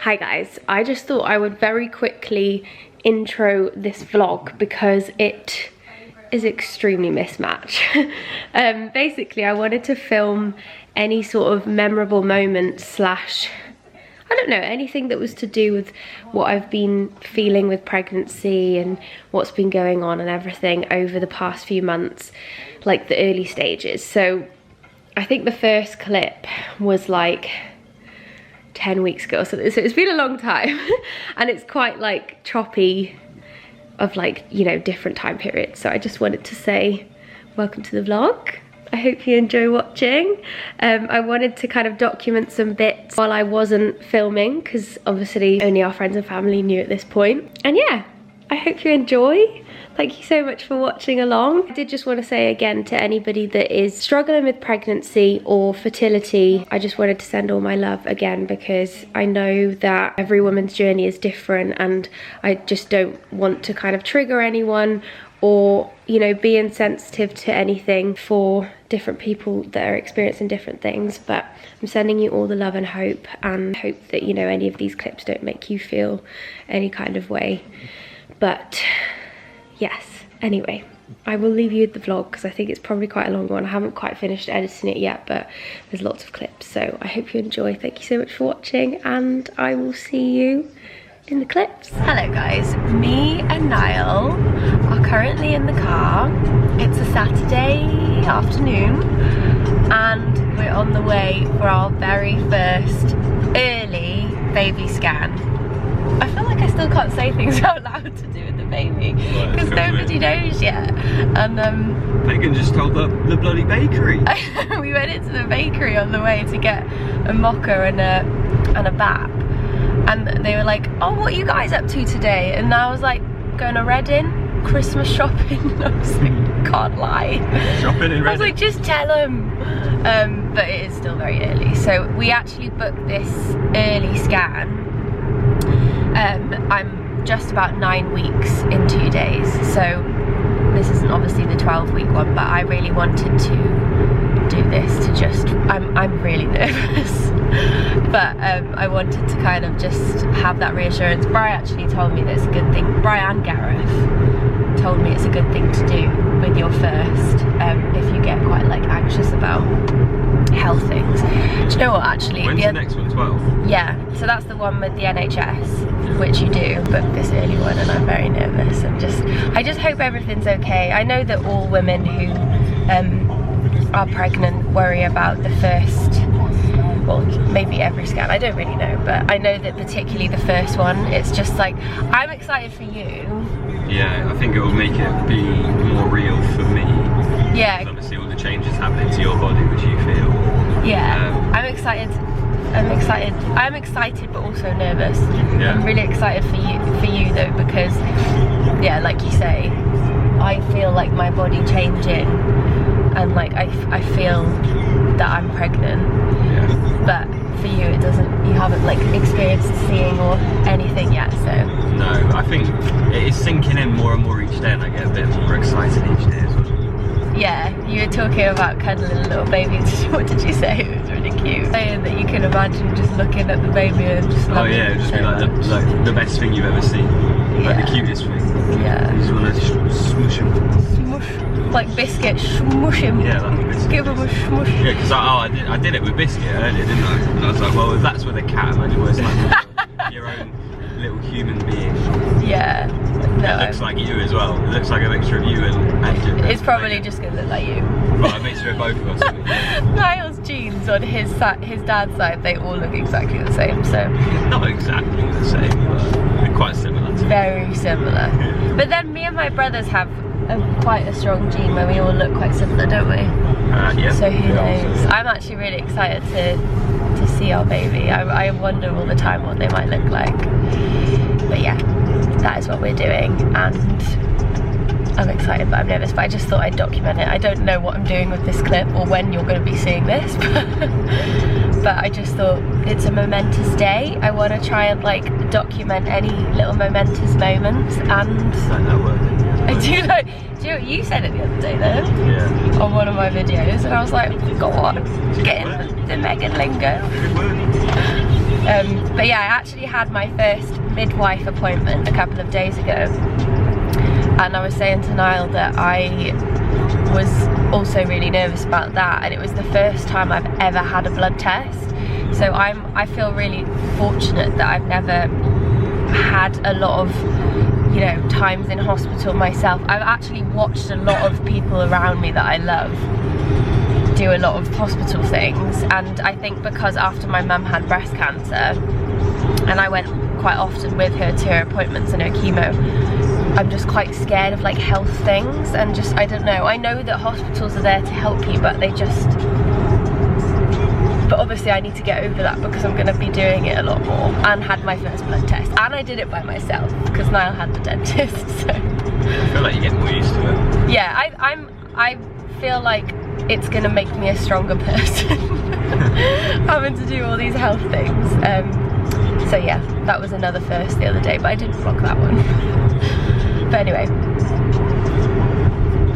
Hi guys, I just thought I would very quickly intro this vlog because it is extremely mismatched. Basically, I wanted to film any sort of memorable moment slash, I don't know, anything that was to do with what I've been feeling with pregnancy and what's been going on and everything over the past few months, like the early stages. So I think the first clip was like 10 weeks ago, so it's been a long time and it's quite like choppy of like, you know, different time periods. So I just wanted to say welcome to the vlog. I hope you enjoy watching. I wanted to kind of document some bits while I wasn't filming because obviously only our friends and family knew at this point. And yeah, I hope you enjoy. Thank you so much for watching along. I did just want to say again to anybody that is struggling with pregnancy or fertility, I just wanted to send all my love again because I know that every woman's journey is different and I just don't want to kind of trigger anyone or, you know, be insensitive to anything for different people that are experiencing different things. But I'm sending you all the love and hope that, you know, any of these clips don't make you feel any kind of way. But yes, anyway, I will leave you with the vlog because I think it's probably quite a long one. I haven't quite finished editing it yet, but there's lots of clips, so I hope you enjoy. Thank you so much for watching and I will see you in the clips. Hello guys, me and Niall are currently in the car. It's a Saturday afternoon and we're on the way for our very first early baby scan. I feel like I still can't say things out loud to do with the baby because nobody knows yet. And Meggan just told the bloody bakery. We went into the bakery on the way to get a mocha and a bap, and they were like, "Oh, what are you guys up to today?" And I was like, "Going to Reading, Christmas shopping." And I was like, "Can't lie." Shopping in Reading. I was like, "Just tell them." But it is still very early, so we actually booked this early scan. I'm just about 9 weeks in 2 days, so this isn't obviously the 12-week one, but I really wanted to do this to just, I'm really nervous, but I wanted to kind of just have that reassurance. Bri actually told me that it's a good thing, Bri and Gareth told me it's a good thing to do with your first, if you get quite like anxious about health things. Do you know what, actually? When's the next one, 12? Yeah, so that's the one with the NHS, which you do book this early one, and I'm very nervous. I just hope everything's okay. I know that all women who are pregnant worry about the first, well, maybe every scan, I don't really know, but I know that particularly the first one, it's just like, I'm excited for you. Yeah, I think it will make it be more real for me. Yeah. Because obviously all the changes happening to your body, which you feel. Yeah, I'm excited but also nervous. Yeah. I'm really excited for you though, because yeah, like you say, I feel like my body changing and like I feel that I'm pregnant. Yeah. But for you it doesn't, you haven't like experienced seeing or anything yet, so. No, I think it is sinking in more and more each day and I get a bit more excited each day as well. Yeah, you were talking about cuddling a little baby. What did you say? It was really cute. Saying that you can imagine just looking at the baby and just loving it. Oh yeah, it'd just be like the best thing you've ever seen. Like the cutest thing. Yeah. You just want to smush him. Smush. Like Biscuit, smush him. Yeah, like Biscuit. Give him a smush. Yeah, because I did it with Biscuit earlier, didn't I? And I was like, well, if that's with a cat, imagine what it's like your own little human being. Yeah. No, it looks like you as well. It looks like a mixture of you and it's probably just gonna look like you. Right, a mixture of both of us. Niall's genes on his dad's side, they all look exactly the same, so. Not exactly the same, but they're quite similar to very similar. But then me and my brothers have quite a strong gene where we all look quite similar, don't we? Yeah. So who knows? I'm actually really excited to see our baby. I wonder all the time what they might look like. But yeah, that is what we're doing, and I'm excited but I'm nervous, but I just thought I'd document it. I don't know what I'm doing with this clip or when you're going to be seeing this, but I just thought it's a momentous day. I want to try and like document any little momentous moments, and I do like, do you know what you said it the other day though? Yeah. On one of my videos, and I was like, go on, get in the Meggan lingo. But yeah, I actually had my first midwife appointment a couple of days ago, and I was saying to Niall that I was also really nervous about that, and it was the first time I've ever had a blood test. So I feel really fortunate that I've never had a lot of, you know, times in hospital myself. I've actually watched a lot of people around me that I love do a lot of hospital things, and I think because after my mum had breast cancer and I went quite often with her to her appointments and her chemo, I'm just quite scared of like health things, and just, I don't know, I know that hospitals are there to help you, but they just, but obviously I need to get over that because I'm going to be doing it a lot more, and had my first blood test, and I did it by myself because Niall had the dentist, so. I feel like you get more used to it. Yeah, I feel like it's going to make me a stronger person having to do all these health things. So yeah, that was another first the other day, but I didn't vlog that one. But anyway,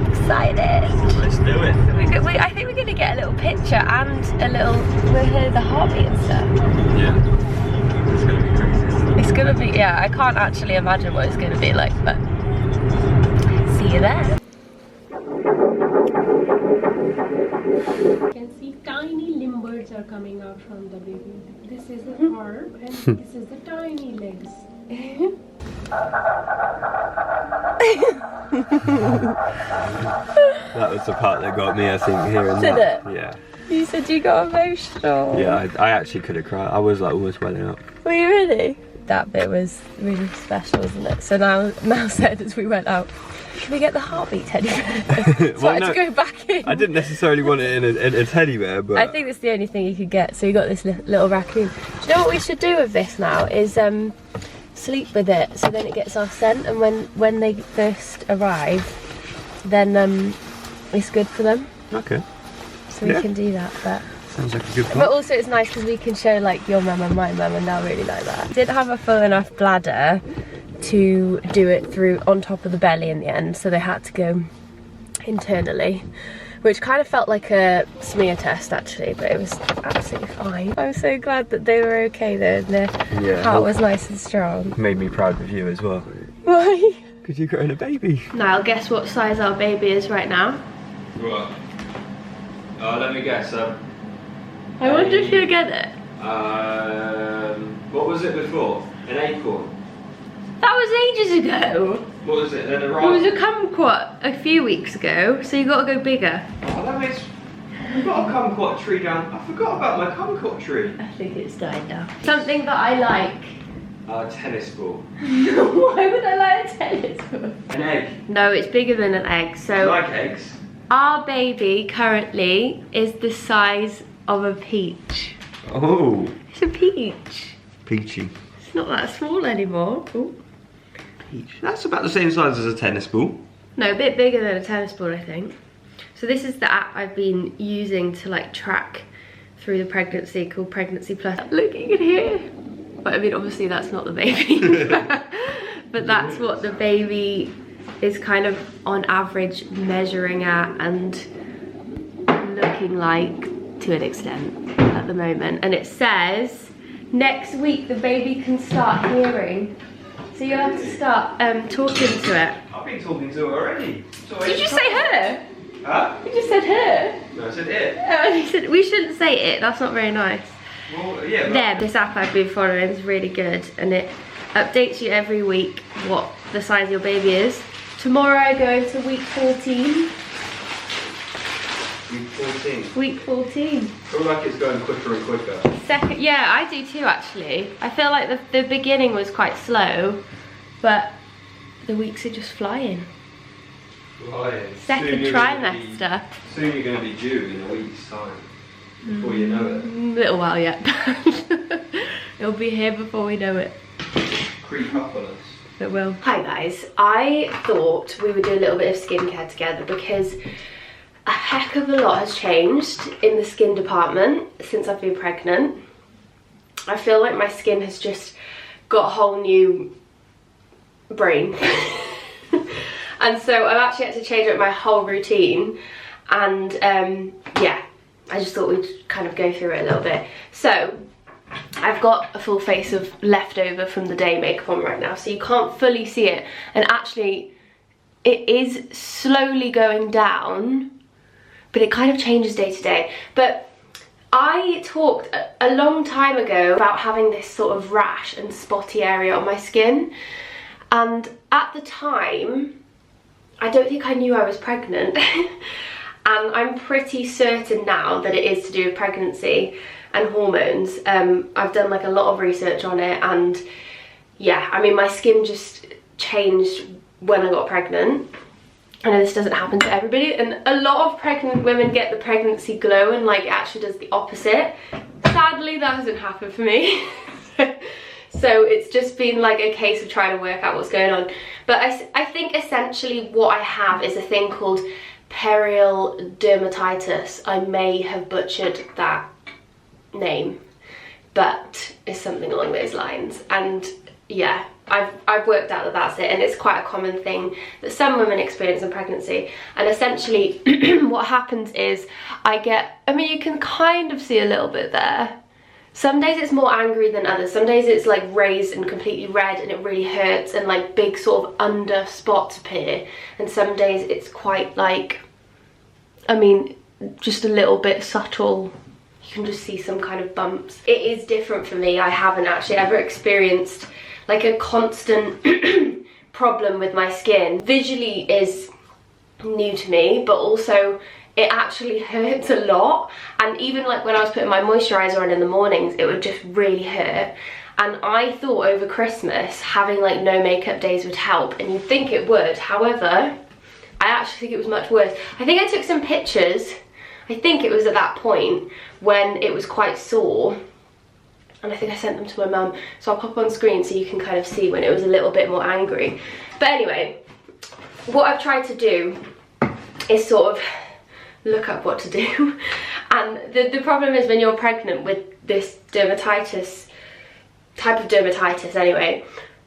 excited. Let's do it. I think we're going to get a little picture and a little, we'll hear the heartbeat and stuff. Yeah. It's going to be crazy. It's going to be, yeah, I can't actually imagine what it's going to be like, but see you there. You can see tiny limbers are coming out from the baby. This is the arm and this is the tiny legs. That was the part that got me, I think, hearing Did that. it? Yeah. You said you got emotional. Yeah, I actually could have cried. I was like almost welling up. Were you really? That bit was really special, wasn't it? So now said as we went out, can we get the heartbeat teddy bear? So I had to go back in. I didn't necessarily want it in a teddy bear, but I think that's the only thing you could get. So you got this little raccoon. Do you know what we should do with this now? Is sleep with it, so then it gets our scent, and when they first arrive, then it's good for them. Okay. So we can do that. But sounds like a good plan. But also it's nice because we can show like your mum and my mum, and they'll really like that. Didn't have a full enough bladder to do it through on top of the belly in the end, so they had to go internally, which kind of felt like a smear test actually, but it was absolutely fine. I'm so glad that they were okay though, and their heart was nice and strong. Made me proud of you as well. Why? Because you're growing a baby. Niall, guess what size our baby is right now? What? Let me guess. I wonder if you'll get it. What was it before? An acorn? That was ages ago. What was it? Then a It was a kumquat a few weeks ago, so you got to go bigger. Oh, that makes... We've got a kumquat tree down... I forgot about my kumquat tree. I think it's died now. Something that I like. A tennis ball. Why would I like a tennis ball? An egg. No, it's bigger than an egg. Do So you like eggs? our baby currently is the size of a peach. Oh. It's a peach. Peachy. It's not that small anymore. Ooh. Peach. That's about the same size as a tennis ball. No, a bit bigger than a tennis ball, I think. So this is the app I've been using to like track through the pregnancy, called Pregnancy Plus. Look, you can hear. But I mean, obviously that's not the baby. But that's what the baby is kind of on average measuring at and looking like to an extent at the moment. And it says next week the baby can start hearing. So you'll have to start talking to it. I've been talking to her already. Did you say her? Huh? You just said her. No, I said it. Oh, you said, we shouldn't say it, that's not very nice. Well, yeah. But There, this app I've been following is really good, and it updates you every week what the size of your baby is. Tomorrow I go into week 14. Week 14. Week 14. I feel like it's going quicker and quicker. Second, yeah, I do too actually. I feel like the beginning was quite slow, but the weeks are just flying. Flying. Second trimester. Soon you're going to be due in a week's time. Before you know it. Little while yet. It'll be here before we know it. Creep up on us. It will. Hi guys, I thought we would do a little bit of skincare together because a heck of a lot has changed in the skin department since I've been pregnant. I feel like my skin has just got a whole new brain. And so I've actually had to change up my whole routine, and yeah, I just thought we'd kind of go through it a little bit. So I've got a full face of leftover from the day makeup on right now, so you can't fully see it. And actually, it is slowly going down, but it kind of changes day to day. But I talked a long time ago about having this sort of rash and spotty area on my skin. And at the time, I don't think I knew I was pregnant. And I'm pretty certain now that it is to do with pregnancy and hormones. I've done like a lot of research on it, and yeah, I mean, my skin just changed when I got pregnant. I know this doesn't happen to everybody, and a lot of pregnant women get the pregnancy glow and like it actually does the opposite. Sadly, that hasn't happened for me. So it's just been like a case of trying to work out what's going on. But I think essentially what I have is a thing called perial dermatitis. I may have butchered that name, but it's something along those lines. And yeah, I've worked out that that's it, and it's quite a common thing that some women experience in pregnancy. And essentially what happens is I mean, you can kind of see a little bit there. Some days it's more angry than others. Some days it's like raised and completely red and it really hurts, and like big sort of under spots appear. And some days it's quite like, I mean, just a little bit subtle. You can just see some kind of bumps. It is different for me. I haven't actually ever experienced like a constant problem with my skin. Visually is new to me, but also it actually hurts a lot. And even like when I was putting my moisturizer on in the mornings, it would just really hurt. And I thought over Christmas having like no makeup days would help, and you'd think it would. However, I actually think it was much worse. I think I took some pictures, I think it was at that point when it was quite sore, and I think I sent them to my mum, so I'll pop on screen so you can kind of see when it was a little bit more angry. But anyway, what I've tried to do is sort of look up what to do. And the problem is when you're pregnant with this dermatitis, type of dermatitis anyway,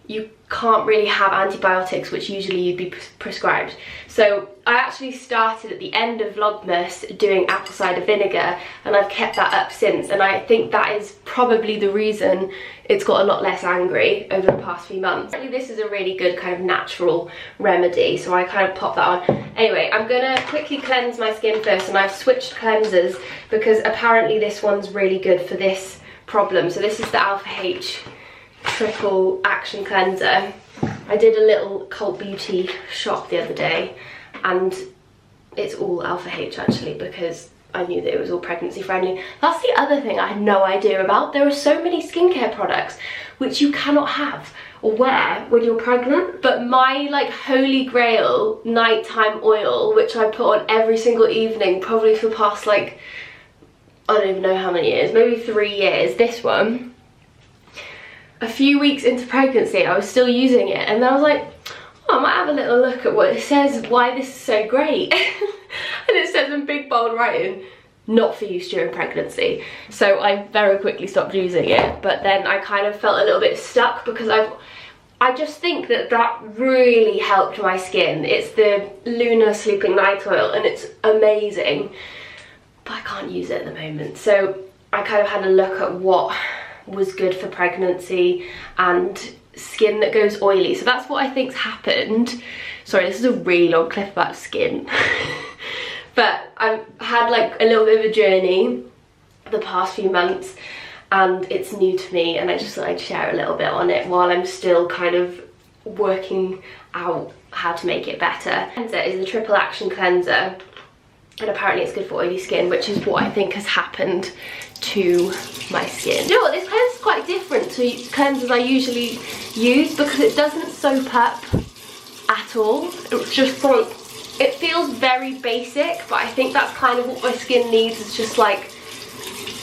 you can't really have antibiotics, which usually you'd be prescribed. So I actually started at the end of Vlogmas doing apple cider vinegar, and I've kept that up since, and I think that is probably the reason it's got a lot less angry over the past few months. This is a really good kind of natural remedy, so I kind of pop that on. Anyway, I'm gonna quickly cleanse my skin first, and I've switched cleansers because apparently this one's really good for this problem. So this is the Alpha H Triple Action Cleanser. I did a little Cult Beauty shop the other day, and it's all Alpha H actually, because I knew that it was all pregnancy friendly. That's the other thing I had no idea about. There are so many skincare products which you cannot have or wear when you're pregnant. But my like holy grail nighttime oil, which I put on every single evening probably for the past like, I don't even know how many years, maybe 3 years, this one, a few weeks into pregnancy I was still using it, and then I was like, oh, I might have a little look at what it says, why this is so great. And it says in big bold writing, not for use during pregnancy. So I very quickly stopped using it, but then I kind of felt a little bit stuck because I just think that that really helped my skin. It's the Lunar Sleeping Night Oil, and it's amazing, but I can't use it at the moment. So I kind of had a look at what was good for pregnancy and skin that goes oily. So that's what I think's happened. Sorry, this is a really long clip about skin. But I've had like a little bit of a journey the past few months, and it's new to me, and I just thought I'd share a little bit on it while I'm still kind of working out how to make it better. Cleanser is the Triple Action Cleanser, and apparently it's good for oily skin, which is what I think has happened to my skin. You know what, this cleanser is quite different to cleansers I usually use because it doesn't soap up at all. It's just like, it feels very basic, but I think that's kind of what my skin needs. It's just like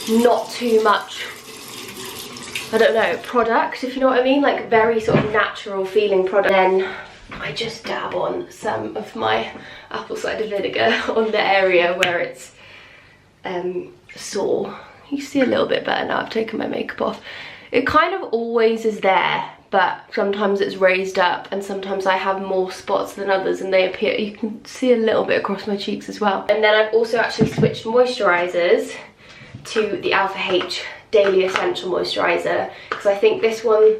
not too much, I don't know, product, if you know what I mean, like very sort of natural feeling product. Then I just dab on some of my apple cider vinegar on the area where it's sore. You see a little bit better now I've taken my makeup off. It kind of always is there, but sometimes it's raised up, and sometimes I have more spots than others and they appear, you can see a little bit across my cheeks as well. And then I've also actually switched moisturizers to the Alpha H daily essential moisturiser, because I think this one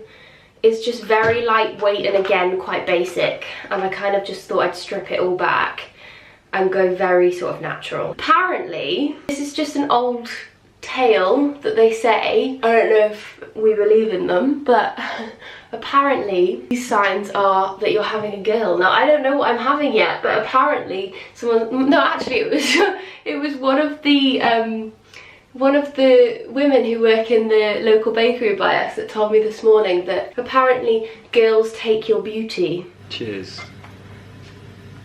is just very lightweight and again quite basic, and I kind of just thought I'd strip it all back and go very sort of natural. Apparently this is just an old tale that they say. I don't know if we believe in them, but apparently these signs are that you're having a girl. Now I don't know what I'm having yet, but apparently someone, no actually it was one of the women who work in the local bakery by us that told me this morning that apparently girls take your beauty. Cheers.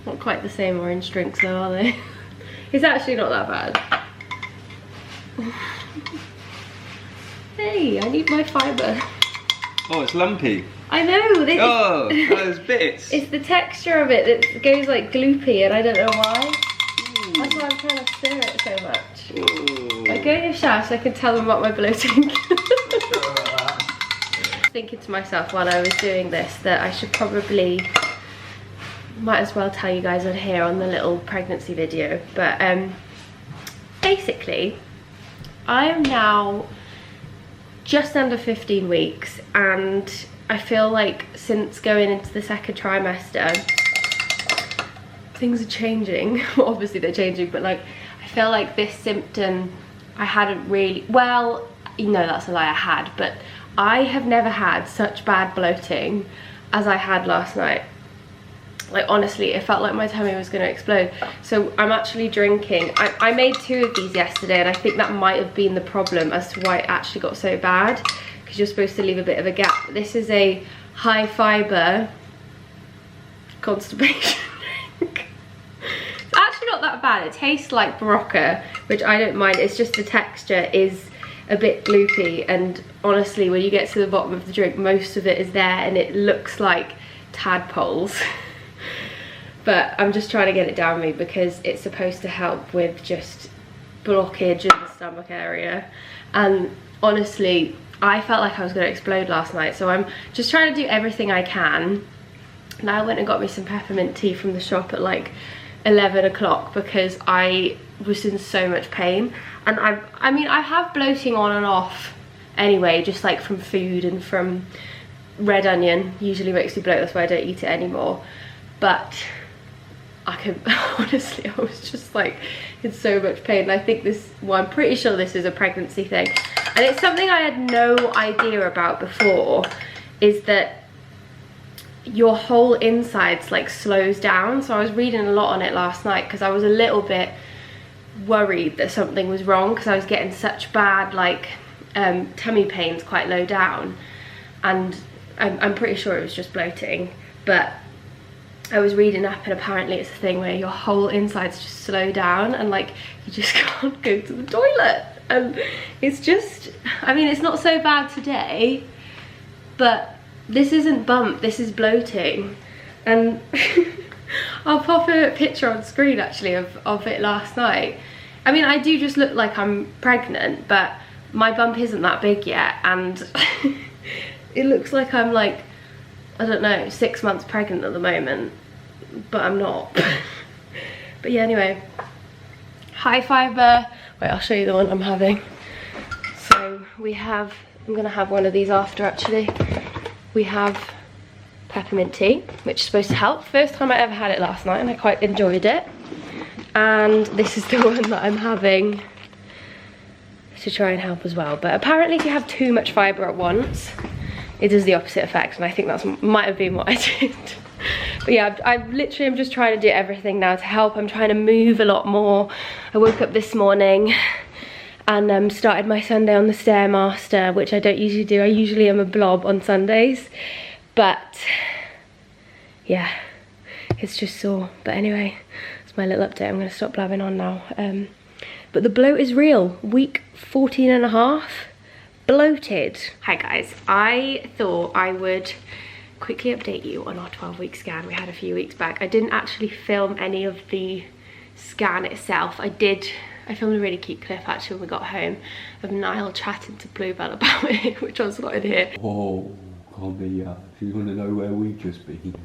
Not quite the same orange drinks though, are they? It's actually not that bad. Hey, I need my fibre. Oh, it's lumpy. I know. Oh, those bits. It's the texture of it that goes like gloopy, and I don't know why. That's why I'm trying to stir it so much. Ooh. I go in the shower so I can tell them about my bloating. Thinking to myself while I was doing this that I should probably, might as well tell you guys on here on the little pregnancy video, but basically I am now just under 15 weeks, and I feel like since going into the second trimester things are changing. Well, obviously they're changing, but like I feel like this symptom I hadn't really, well, you know, that's a lie, I had, but I have never had such bad bloating as I had last night. Like honestly, it felt like my tummy was going to explode. So I'm actually drinking, I made 2 of these yesterday, and I think that might have been the problem as to why it actually got so bad, because you're supposed to leave a bit of a gap. This is a high fibre constipation drink. It's actually not that bad. It tastes like Barocca, which I don't mind. It's just the texture is a bit gloopy, and honestly when you get to the bottom of the drink most of it is there and it looks like tadpoles. But I'm just trying to get it down me because it's supposed to help with just blockage in the stomach area, and honestly I felt like I was going to explode last night, so I'm just trying to do everything I can. Now I went and got me some peppermint tea from the shop at like 11 o'clock because I was in so much pain, and I mean I have bloating on and off anyway, just like from food and from red onion usually makes me bloat, that's why I don't eat it anymore. But I can honestly, I was just like in so much pain, and I think this, well I'm pretty sure this is a pregnancy thing, and it's something I had no idea about before, is that your whole insides like slows down. So I was reading a lot on it last night because I was a little bit worried that something was wrong because I was getting such bad like tummy pains quite low down, and I'm pretty sure it was just bloating, but I was reading up and apparently it's a thing where your whole insides just slow down and like you just can't go to the toilet, and it's just, I mean it's not so bad today, but this isn't bump, this is bloating. And I'll pop a picture on screen actually of it last night. I mean I do just look like I'm pregnant, but my bump isn't that big yet, and it looks like I'm like, I don't know, 6 months pregnant at the moment, but I'm not. But yeah, anyway, high fibre. Wait, I'll show you the one I'm having. So we have, I'm gonna have one of these after actually. We have peppermint tea, which is supposed to help. First time I ever had it last night and I quite enjoyed it. And this is the one that I'm having to try and help as well. But apparently if you have too much fibre at once, it does the opposite effect, and I think that might have been what I did. But yeah, I literally am just trying to do everything now to help. I'm trying to move a lot more. I woke up this morning and started my Sunday on the Stairmaster, which I don't usually do. I usually am a blob on Sundays, but yeah, it's just sore. But anyway, it's my little update. I'm going to stop blabbing on now. But the bloat is real. Week 14 and a half. Bloated. Hi guys, I thought I would quickly update you on our 12-week scan we had a few weeks back. I didn't actually film any of the scan itself. I filmed a really cute clip actually when we got home of Niall chatting to Bluebell about it, which I was not in here. Oh, come here. If you want to know where we just been,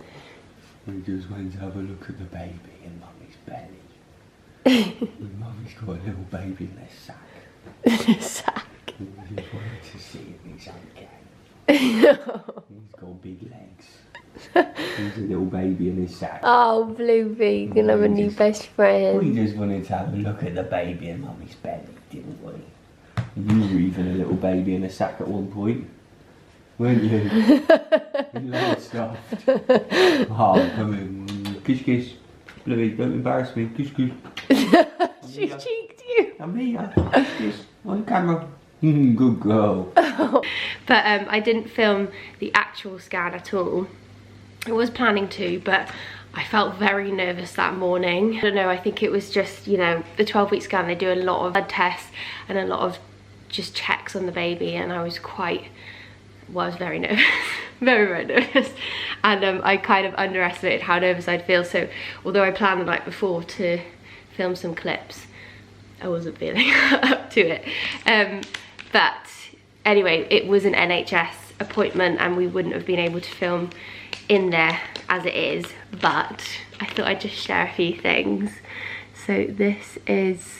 we just went to have a look at the baby in Mummy's belly. Mummy's got a little baby in a sack. In a sack. He just wanted to see if he's okay. He's got big legs. He's a little baby in his sack. Oh, Bluey, you're gonna have a new best friend. We just wanted to have a look at the baby in Mummy's belly, didn't we? You were even a little baby in a sack at one point, weren't you? You little soft. Oh, come in. Kiss, kiss. Bluey, don't embarrass me. Kiss, kiss. She cheeked you. I'm here. Kiss. On camera. Good girl. But I didn't film the actual scan at all. I was planning to, but I felt very nervous that morning. I don't know, I think it was just, you know, the 12-week scan, they do a lot of blood tests and a lot of just checks on the baby, and I was very nervous. very nervous. And I kind of underestimated how nervous I'd feel, so although I planned the night before to film some clips, I wasn't feeling up to it. But anyway, it was an NHS appointment and we wouldn't have been able to film in there as it is, but I thought I'd just share a few things. So this is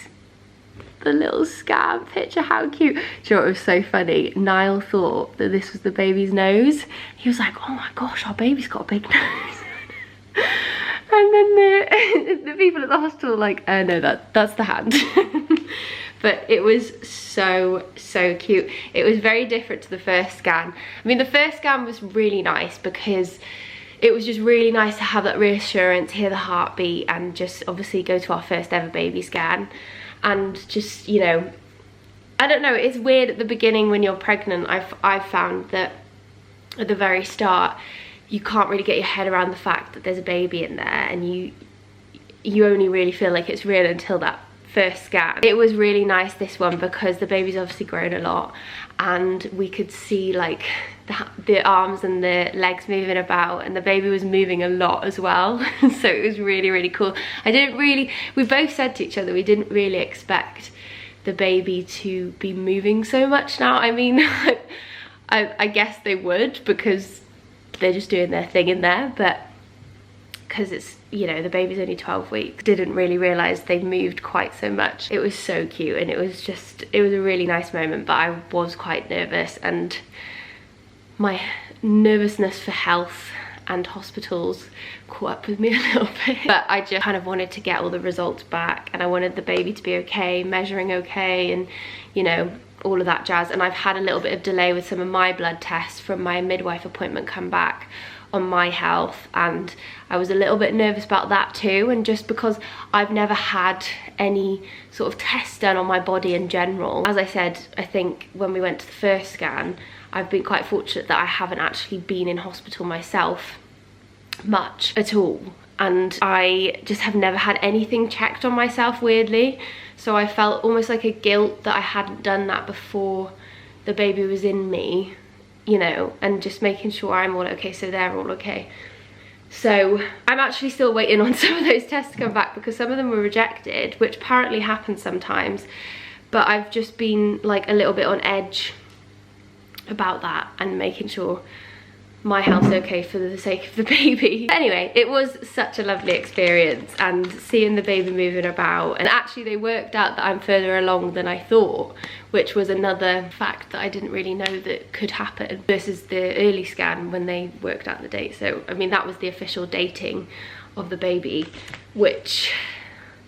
the little scan picture. How cute. Do you know what was so funny? Niall thought that this was the baby's nose. He was like, oh my gosh, our baby's got a big nose. And then the people at the hospital were like, no, that's the hand. But it was so cute. It was very different to the first scan. I mean, the first scan was really nice because it was just really nice to have that reassurance, hear the heartbeat, and just obviously go to our first ever baby scan. And just, you know, I don't know, it's weird at the beginning when you're pregnant. I've found that at the very start, you can't really get your head around the fact that there's a baby in there, and you only really feel like it's real until that first scan. It was really nice, this one, because the baby's obviously grown a lot and we could see like the arms and the legs moving about, and the baby was moving a lot as well. So it was really cool. We both said to each other we didn't really expect the baby to be moving so much now. I mean, I guess they would because they're just doing their thing in there, but because it's, you know, the baby's only 12 weeks, didn't really realise they moved quite so much. It was so cute, and it was a really nice moment, but I was quite nervous, and my nervousness for health and hospitals caught up with me a little bit. But I just kind of wanted to get all the results back, and I wanted the baby to be okay, measuring okay, and, you know, all of that jazz. And I've had a little bit of delay with some of my blood tests from my midwife appointment come back on my health, and I was a little bit nervous about that too, and just because I've never had any sort of test done on my body in general. As I said, I think when we went to the first scan, I've been quite fortunate that I haven't actually been in hospital myself much at all, and I just have never had anything checked on myself, weirdly. So I felt almost like a guilt that I hadn't done that before the baby was in me, you know, and just making sure I'm all okay so they're all okay. So I'm actually still waiting on some of those tests to come back because some of them were rejected, which apparently happens sometimes, but I've just been like a little bit on edge about that and making sure my health's okay for the sake of the baby. Anyway, it was such a lovely experience, and seeing the baby moving about, and actually they worked out that I'm further along than I thought, which was another fact that I didn't really know that could happen, versus the early scan when they worked out the date. So I mean, that was the official dating of the baby, which,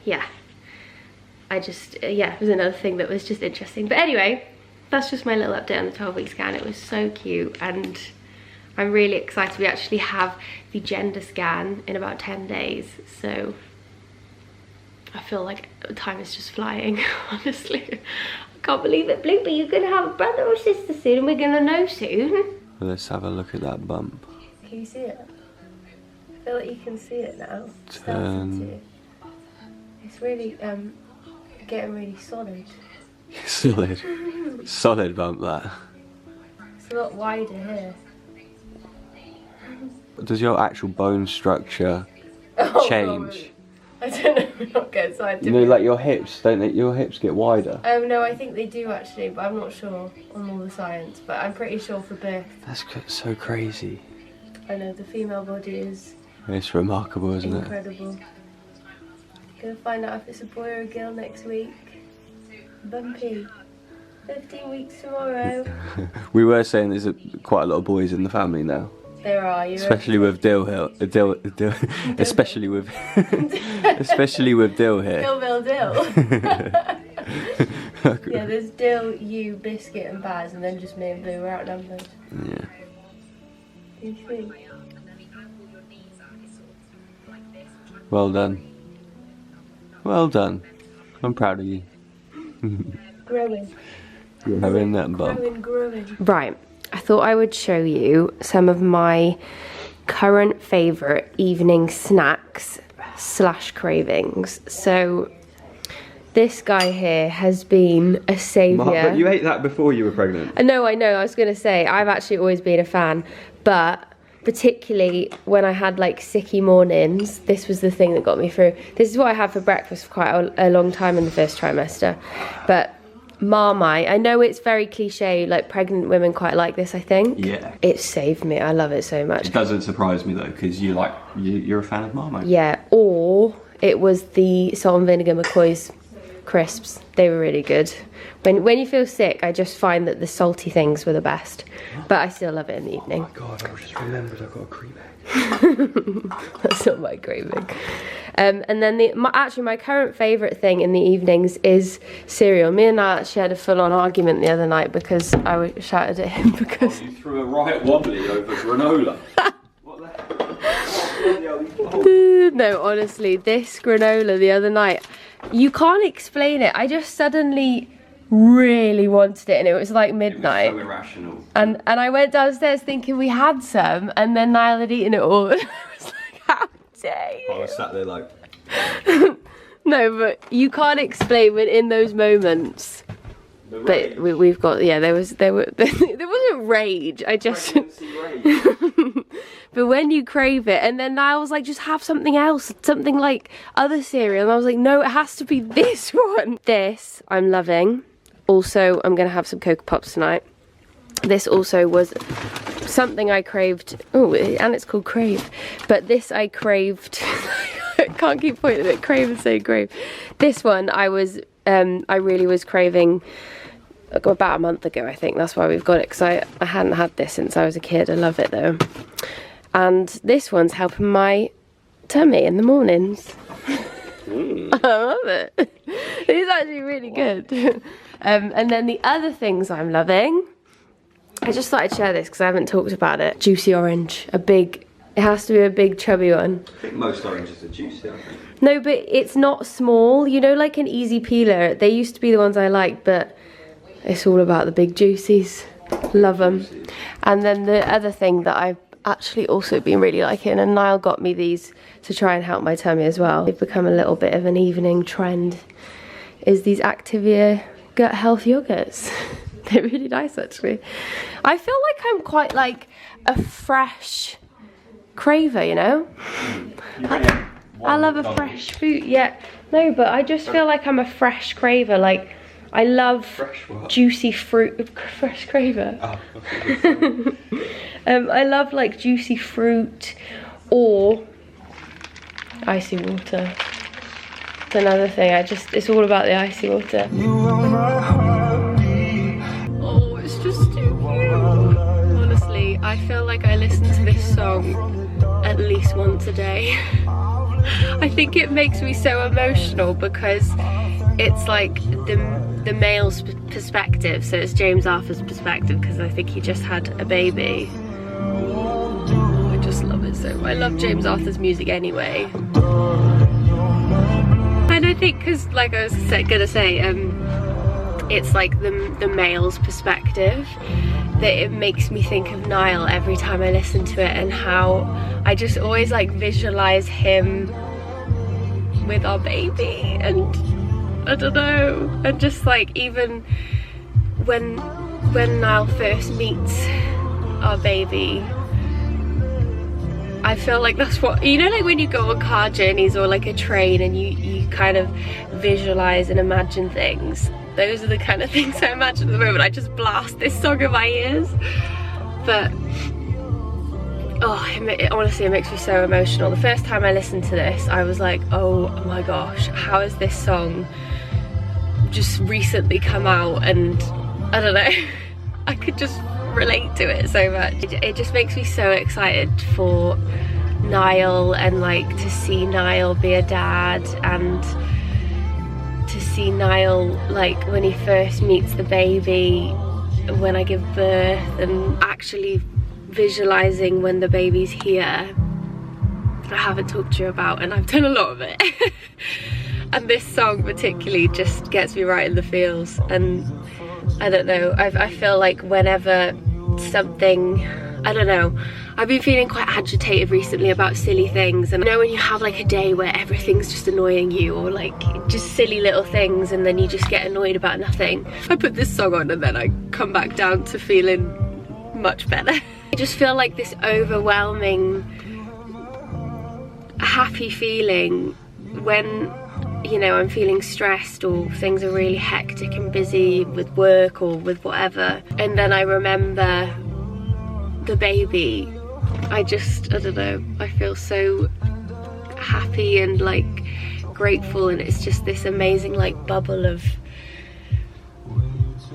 yeah, it was another thing that was just interesting. But anyway, that's just my little update on the 12-week scan. It was so cute, and I'm really excited. We actually have the gender scan in about 10 days, so I feel like time is just flying, honestly. I can't believe it. Bloopy, you're gonna have a brother or sister soon, and we're gonna know soon. Well, let's have a look at that bump. Can you see it? I feel like you can see it now. Turn. It's really getting really solid. Solid bump, that. It's a lot wider here. Does your actual bone structure change? I don't know, I'm not getting scientific. You know, like your hips, don't they? Your hips get wider. No, I think they do actually, but I'm not sure on all the science. But I'm pretty sure for birth. That's so crazy. I know, the female body is... It's remarkable, isn't it? Incredible. Gonna find out if it's a boy or a girl next week. Bumpy. 15 weeks tomorrow. We were saying there's quite a lot of boys in the family now. There are, you especially with Dill here. Especially with especially with Dill here. Dill. Yeah, there's Dill, you, Biscuit and Baz, and then just me and Blue. We're outnumbered. Yeah. You think? Well done. Well done. I'm proud of you. Growing. Growing that bump. Growing. Right. I thought I would show you some of my current favourite evening snacks / cravings. So this guy here has been a saviour. But you ate that before you were pregnant. No, I know, I was going to say, I've actually always been a fan, but particularly when I had like sicky mornings, this was the thing that got me through. This is what I had for breakfast for quite a long time in the first trimester, but Marmite, I know it's very cliche, like pregnant women quite like this, I think. Yeah. It saved me, I love it so much. It doesn't surprise me though, because you're a fan of Marmite. Yeah, or it was the salt and vinegar McCoy's crisps. They were really good. When you feel sick, I just find that the salty things were the best. But I still love it in the evening. Oh my god, I just remembered I got a cream egg. That's not my craving. And then my current favourite thing in the evenings is cereal. Me and I actually had a full-on argument the other night because I shouted at him because... Oh, you threw a right wobbly over granola. What the hell? No, honestly, this granola the other night, you can't explain it. I just suddenly really wanted it, and it was like midnight. It was so irrational. And I went downstairs thinking we had some, and then Niall had eaten it all. And I was like, how dare you? I was sat there like... No, but you can't explain when in those moments. But we've got, yeah, there wasn't rage. I just... But when you crave it, and then Niall was like, just have something else, something like other cereal. And I was like, no, it has to be this one. This I'm loving. Also, I'm going to have some Cocoa Pops tonight. This also was something I craved. Oh, and it's called Crave. But this I craved. I can't keep pointing at Crave and saying Crave. This one I really was craving about a month ago, I think. That's why we've got it, because I hadn't had this since I was a kid. I love it though. And this one's helping my tummy in the mornings. I love it. It's actually really good. And then the other things I'm loving, I just thought I'd share this because I haven't talked about it. Juicy orange, it has to be a big chubby one. I think most oranges are juicy, aren't they? No, but it's not small, you know, like an easy peeler. They used to be the ones I liked, but it's all about the big juicies. Love them. And then the other thing that I've actually also been really liking, and Niall got me these to try and help my tummy as well. They've become a little bit of an evening trend, is these Activia gut health yogurts. They're really nice actually. I feel like I'm quite like a fresh craver, you know? I love a fresh food, yeah. No, but I just feel like I'm a fresh craver. Like, I love juicy fruit. Fresh craver. Oh, I love like juicy fruit or icy water. It's another thing. It's all about the icy water. Oh, it's just too cute. Honestly, I feel like I listen to this song at least once a day. I think it makes me so emotional because it's like the male's perspective, so it's James Arthur's perspective because I think he just had a baby. I just love it so much. I love James Arthur's music anyway. And I think because, like I was gonna say, it's like the male's perspective that it makes me think of Niall every time I listen to it, and how I just always like visualize him with our baby, and I don't know, and just like even when Niall first meets our baby, I feel like that's what, you know, like when you go on car journeys or like a train and you kind of visualize and imagine things. Those are the kind of things I imagine at the moment. I just blast this song in my ears. But oh, honestly, it makes me so emotional. The first time I listened to this, I was like, oh my gosh, how has this song just recently come out and I don't know. I could just relate to it so much. It just makes me so excited for Niall, and like to see Niall be a dad, and to see Niall like when he first meets the baby, when I give birth, and actually visualizing when the baby's here. I haven't talked to you about, and I've done a lot of it. And this song particularly just gets me right in the feels. And I don't know, I feel like whenever something, I don't know, I've been feeling quite agitated recently about silly things. And you know when you have like a day where everything's just annoying you, or like just silly little things, and then you just get annoyed about nothing. I put this song on and then I come back down to feeling much better. I just feel like this overwhelming happy feeling when, you know, I'm feeling stressed or things are really hectic and busy with work or with whatever, and then I remember the baby. I don't know, I feel so happy and like grateful, and it's just this amazing like bubble of,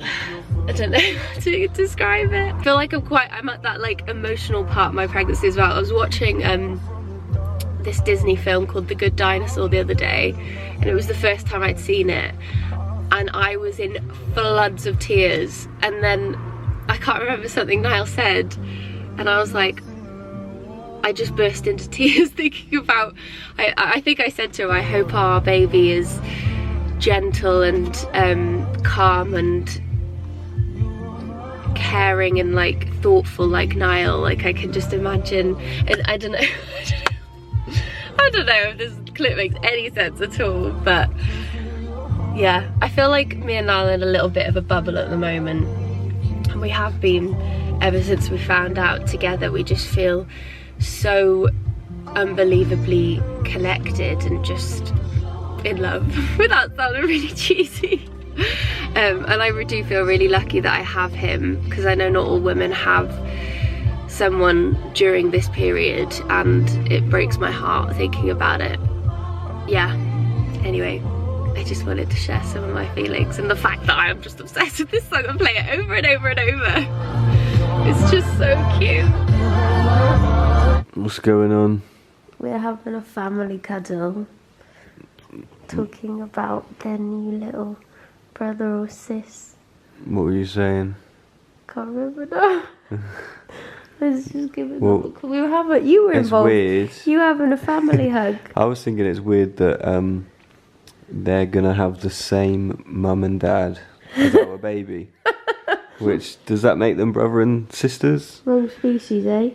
I don't know how to describe it. I feel like I'm at that like emotional part of my pregnancy as well. I was watching this Disney film called The Good Dinosaur the other day, and it was the first time I'd seen it, and I was in floods of tears. And then I can't remember something Niall said, and I was like, I just burst into tears thinking about, I think I said to him, I hope our baby is gentle and calm and caring and like thoughtful like Niall. Like I can just imagine, and I don't know I don't know if this clip makes any sense at all, but yeah, I feel like me and Niall are in a little bit of a bubble at the moment, and we have been ever since we found out together. We just feel so unbelievably connected and just in love, without sounding really cheesy. And I do feel really lucky that I have him, because I know not all women have someone during this period, and it breaks my heart thinking about it. Yeah, anyway, I just wanted to share some of my feelings, and the fact that I am just obsessed with this song and play it over and over and over. It's just so cute. What's going on? We're having a family cuddle, talking about their new little brother or sis. What were you saying? Can't remember now. Let's just give it a look. You were involved. It's weird. You having a family hug. I was thinking it's weird that they're gonna have the same mum and dad as our baby. Which, does that make them brother and sisters? Wrong species, eh?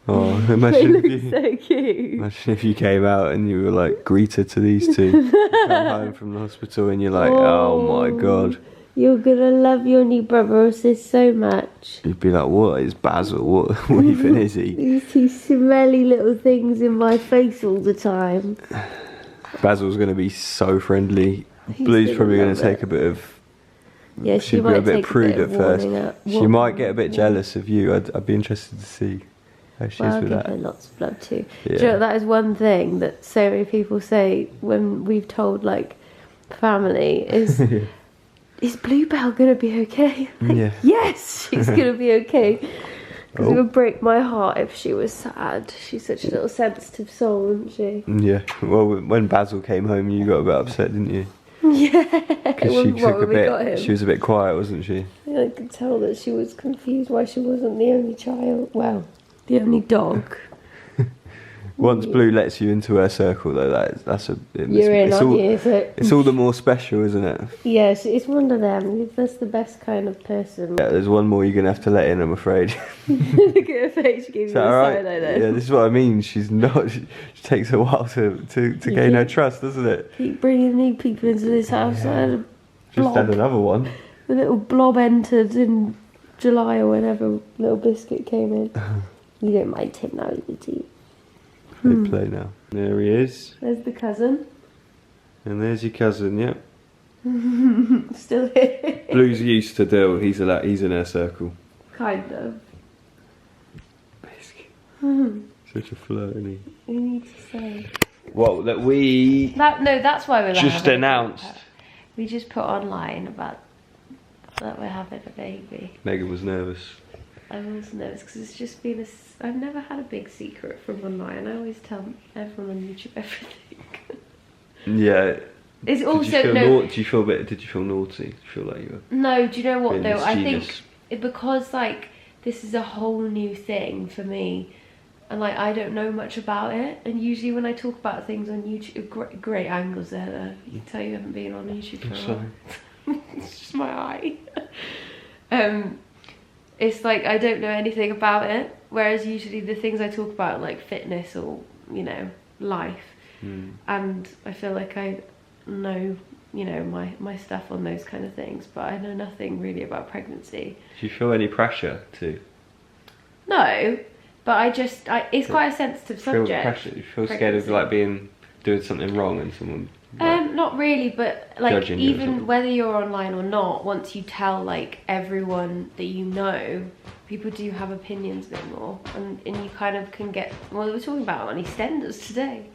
Oh, imagine They look so cute. Imagine if you came out and you were like greeted to these two. You come home from the hospital and you're like, oh my god. You're gonna love your new brother or sis so much. You'd be like, what is Basil? What even is he? These two smelly little things in my face all the time. Basil's going to be so friendly. Blue's probably going to take a bit of... Yeah, she she'd might be a bit take prude a bit at first. She might get a bit yeah. jealous of you. I'd be interested to see how she is with I'll that. give her lots of love too. Yeah. Do you know, that is one thing that so many people say when we've told like family is... Is Bluebell gonna be okay? Like, Yeah. Yes, she's gonna be okay. Because it would break my heart if she was sad. She's such a little sensitive soul, isn't she? Yeah. Well, when Basil came home, you got a bit upset, didn't you? Yeah. Because she was a bit quiet, wasn't she? I could tell that she was confused why she wasn't the only child. Well, the only dog. Once Blue lets you into her circle, though, You're in, aren't you? So, it's all the more special, isn't it? yes, it's one of them. That's the best kind of person. Yeah, there's one more you're going to have to let in, I'm afraid. Look at her face, she gave me a side eye then. Yeah, this is what I mean. She's not. She takes a while to gain her trust, doesn't it? Keep bringing new people into this house. I had a Just had blob. another one. The little blob entered in July or whenever Little Biscuit came in. You don't mind him now, do you? They play now. There he is. There's the cousin. And there's your cousin, yep. Still here. Blue's used to Dill. He's in her circle. Kind of. Such a flirt, isn't he? We need to say. Well, that we No, that's why we're just announced. We just put online about that we're having a baby. Meggan was nervous. I was nervous because it's just been I've never had a big secret from online. I always tell everyone on YouTube everything. Yeah. It's also did you feel naughty? Did you feel like you were? No, do you know what though? I mischievous? think because like this is a whole new thing for me, and like I don't know much about it. And usually when I talk about things on YouTube, great angles there. You can tell you haven't been on YouTube for a while. It's just my eye. It's like I don't know anything about it. Whereas usually the things I talk about are like fitness or life, and I feel like I know my stuff on those kind of things, but I know nothing really about pregnancy. Do you feel any pressure to? No, but it's quite a sensitive subject. Pressure? You feel scared of like doing something wrong and someone not really, but like even you whether you're online or not, once you tell like everyone that you know, people do have opinions a bit more, and you kind of can get, well, we were talking about it on EastEnders today.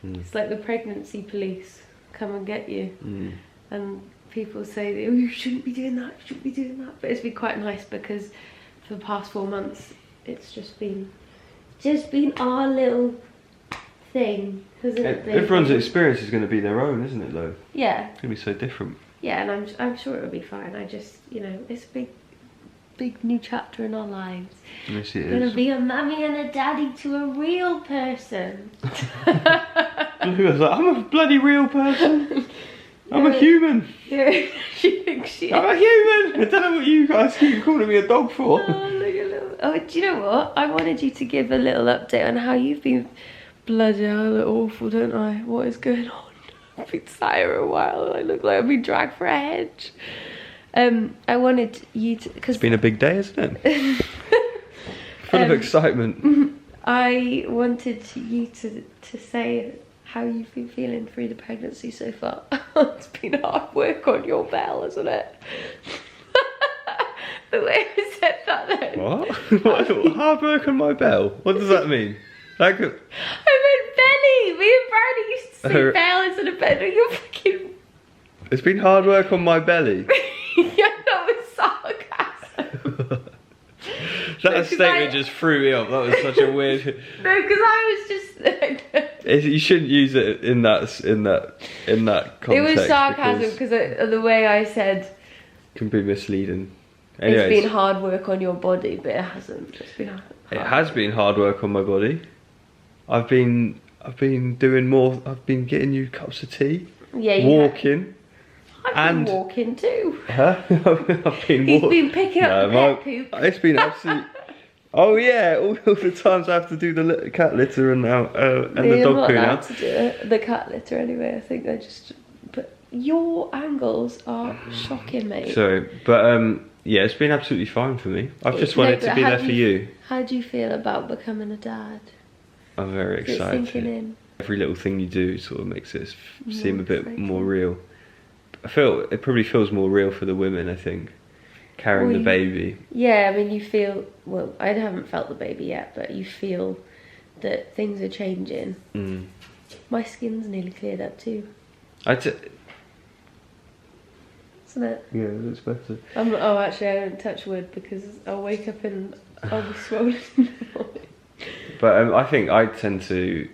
It's like the pregnancy police come and get you, and people say, oh, you shouldn't be doing that, you shouldn't be doing that, but it's been quite nice because for the past 4 months it's just been our little thing, hasn't it? Everyone's experience is going to be their own, isn't it though? Yeah, it's going to be so different. Yeah, and I'm sure it'll be fine. I just it's a big new chapter in our lives. Yes, it is. Gonna be a mummy and a daddy to a real person. I'm a bloody real person. I'm a human. Yeah, she thinks she is. I'm a human. I don't know what you guys keep calling me a dog for. Oh, do you know what? I wanted you to give a little update on how you've been. Bloody hell, I look awful, don't I? What is going on? I've been sat here a while. I look like I've been dragged for a hedge. I wanted you to, because it's been a big day, isn't it? Full of excitement. I wanted you to say how you've been feeling through the pregnancy so far. It's been hard work on your bell, hasn't it? The way I said that then. What? Hard work on my bell? What does that mean? I meant belly. Me and Brady used to say bell instead of belly. You're fucking. It's been hard work on my belly. Yeah, that was sarcasm. That statement just threw me off. That was such a weird. No, because I was just. You shouldn't use it in that context. It was sarcasm because the way I said. Can be misleading. Anyways, it's been hard work on your body, but it hasn't. It's been hard. It has been hard work on my body. I've been doing more. I've been getting you cups of tea. Yeah, walking. I've been walking too. Huh? I've been. He's been picking up the pet poop. It's been absolute. Oh yeah, all the times I have to do the cat litter and the dog poo now. I'm not allowed to do it. The cat litter anyway. I think they're just. But your angles are shocking, mate. Sorry, but yeah, it's been absolutely fine for me. I've just wanted to be there for you. How do you feel about becoming a dad? I'm very excited. Every little thing you do sort of makes it seem a bit more real. I feel it probably feels more real for the women, I think, carrying the baby. Yeah, I mean, you feel, well, I haven't felt the baby yet, but you feel that things are changing. My skin's nearly cleared up too. Isn't it? Yeah, it looks better. Oh, actually, I don't touch wood because I'll wake up and I'll be swollen. But I think I tend to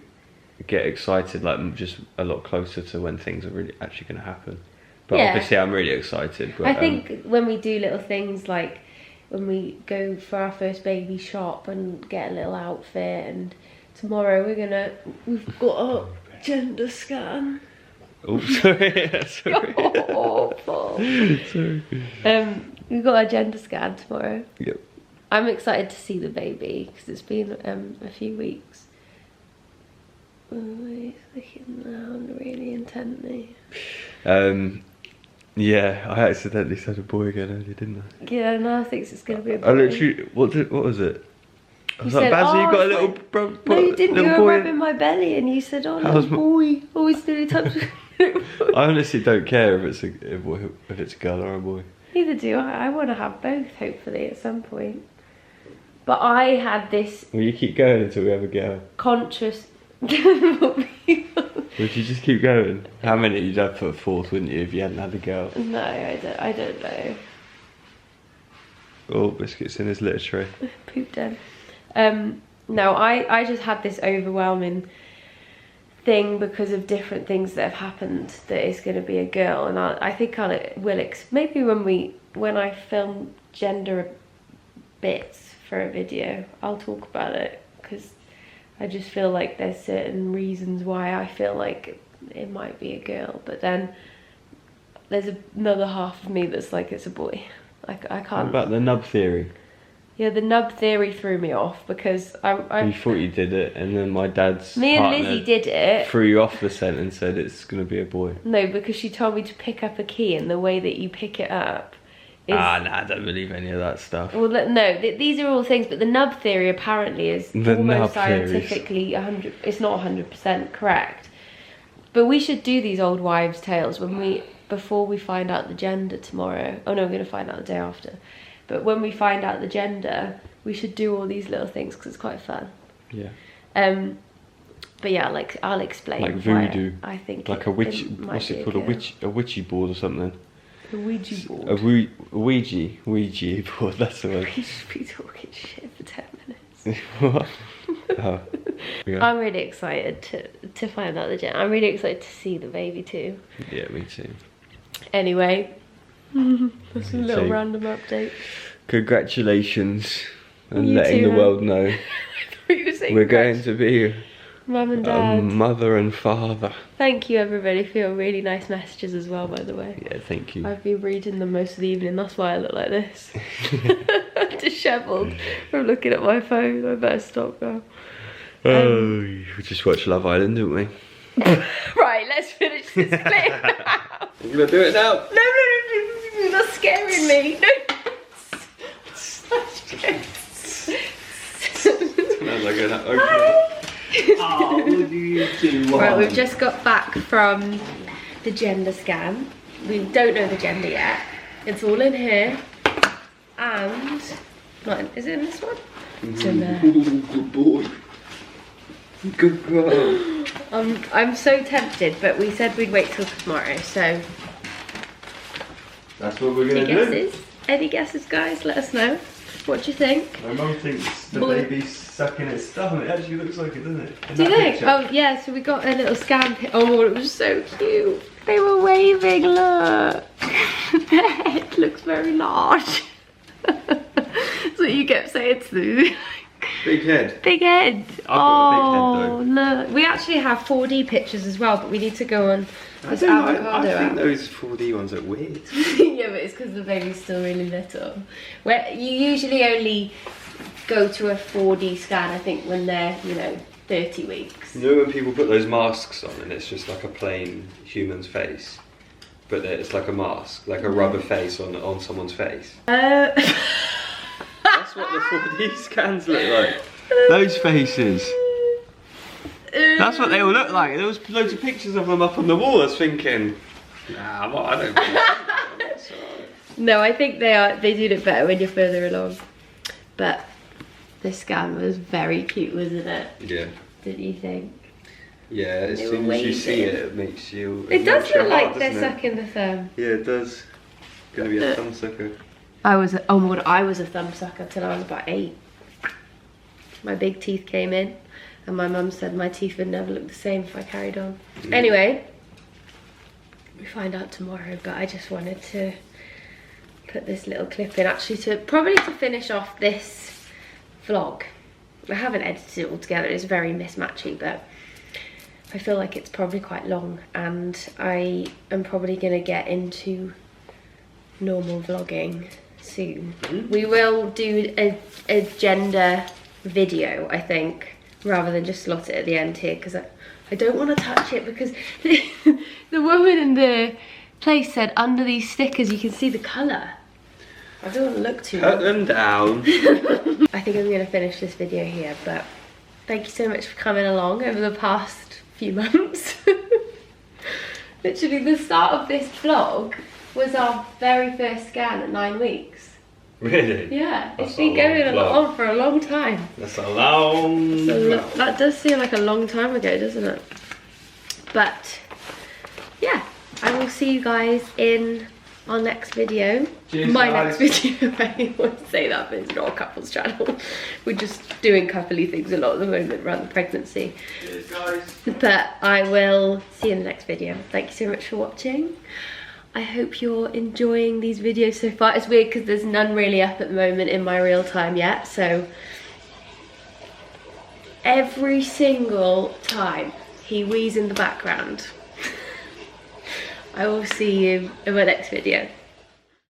get excited like just a lot closer to when things are really actually going to happen. But obviously I'm really excited. But, I think when we do little things like when we go for our first baby shop and get a little outfit, and tomorrow we've got a gender scan. Oh, sorry. Sorry. Awful. Sorry. We've got our gender scan tomorrow. Yep. I'm excited to see the baby because it's been a few weeks. Oh, he's looking down really intently. Yeah, I accidentally said a boy again earlier, didn't I? Yeah, now I think it's going to be a boy. I literally, what was it? I was like, Bazzy, you got a little no, you didn't. You were rubbing my belly and you said, oh, little boy. Always nearly touched me. I honestly don't care if it's a girl or a boy. Neither do I. I want to have both, hopefully, at some point. But I had this... Will you keep going until we have a girl? Conscious... Would you just keep going? How many you'd have for a fourth, wouldn't you, if you hadn't had a girl? No, I don't know. Oh, biscuits in his litter tray. Poop den. No, I just had this overwhelming thing because of different things that have happened that it's going to be a girl, and I think maybe when I film gender bits for a video, I'll talk about it, because I just feel like there's certain reasons why I feel like it might be a girl, but then there's another half of me that's like it's a boy. Like I can't. What about the nub theory? Yeah, the nub theory threw me off because You thought you did it, and then my dad's me and partner Lizzie did it. threw you off the scent and said it's going to be a boy. No, because she told me to pick up a key, and the way that you pick it up is... Nah, I don't believe any of that stuff. Well, no, these are all things, but the nub theory apparently is almost scientifically 100. It's not 100% correct. But we should do these old wives' tales before we find out the gender tomorrow. Oh no, we're going to find out the day after. But when we find out the gender, we should do all these little things because it's quite fun. Yeah. But yeah, like I'll explain. Like voodoo. I think like a witch. What's it called? A witchy board or something. A Ouija board. A Ouija board. That's the word. We should be talking shit for 10 minutes. What? Oh. Yeah. I'm really excited to find out the gender. I'm really excited to see the baby too. Yeah, me too. Anyway, that's a little too. random update. Congratulations on You letting too, the world know we're going to be Mum and a Dad. mother and father. Thank you everybody for your really nice messages as well, by the way. Yeah, thank you. I've been reading them most of the evening, that's why I look like this. Dishevelled from looking at my phone. I better stop now. We just watched Love Island, didn't we? Right, let's finish this clip. You're gonna do it now? No, that's scaring me. No. Sounds like an opening. Oh, what do you do? Right, we've just got back from the gender scan. We don't know the gender yet. It's all in here. And, is it in this one? It's in there. Good boy. Good girl. I'm so tempted, but we said we'd wait till tomorrow, so. That's what we're Any gonna do. guesses? Any guesses, guys? Let us know. What do you think? My mum thinks the Boy. baby's sucking its thumb. It actually looks like it, doesn't it? In Do you that think? picture. Oh yeah, so we got a little scan. Oh, it was so cute. They were waving, look. Their head looks very large. That's what you kept saying to them. Big head. Big head. I've got a big head though. Look. We actually have 4D pictures as well, but we need to go on this I avocado think app. those 4D ones are weird. Yeah, but it's because the baby's still really little. Where you usually only go to a 4D scan, I think, when they're, 30 weeks. You know when people put those masks on and it's just like a plain human's face? But it's like a mask, like a rubber face on someone's face. That's what the 4D scans look like. Those faces. That's what they all look like. There was loads of pictures of them up on the wall. I was thinking, nah, well, I don't think so. No, I think they do look better when you're further along. But this scan was very cute, wasn't it? Yeah. Didn't you think? Yeah, as They soon were as you see waving. it, it makes you... It does melts your look like heart, they're doesn't it? sucking the thumb. Yeah, it does. Gonna be a thumb sucker. I was a thumb sucker till I was about 8. My big teeth came in, and my mum said my teeth would never look the same if I carried on. Anyway, we find out tomorrow, but I just wanted to put this little clip in, actually, probably to finish off this vlog. I haven't edited it all together, it's very mismatchy, but I feel like it's probably quite long, and I am probably gonna get into normal vlogging soon. We will do a gender video, I think, rather than just slot it at the end here, because I don't want to touch it, because the woman in the place said under these stickers you can see the colour. I don't want to look too Cut long. them down. I think I'm going to finish this video here, but thank you so much for coming along over the past few months. Literally the start of this vlog was our very first scan at 9 weeks. Really? Yeah, That's it's been a long going vlog. on for a long time. That's a long... That does seem like a long time ago, doesn't it? But yeah, I will see you guys in our next video. Cheers, my guys. next video, if anyone wants to say that, but it's not a couples channel. We're just doing coupley things a lot at the moment around the pregnancy. Cheers, guys. But I will see you in the next video. Thank you so much for watching. I hope you're enjoying these videos so far. It's weird because there's none really up at the moment in my real time yet, so every single time he wheezes in the background. I will see you in my next video.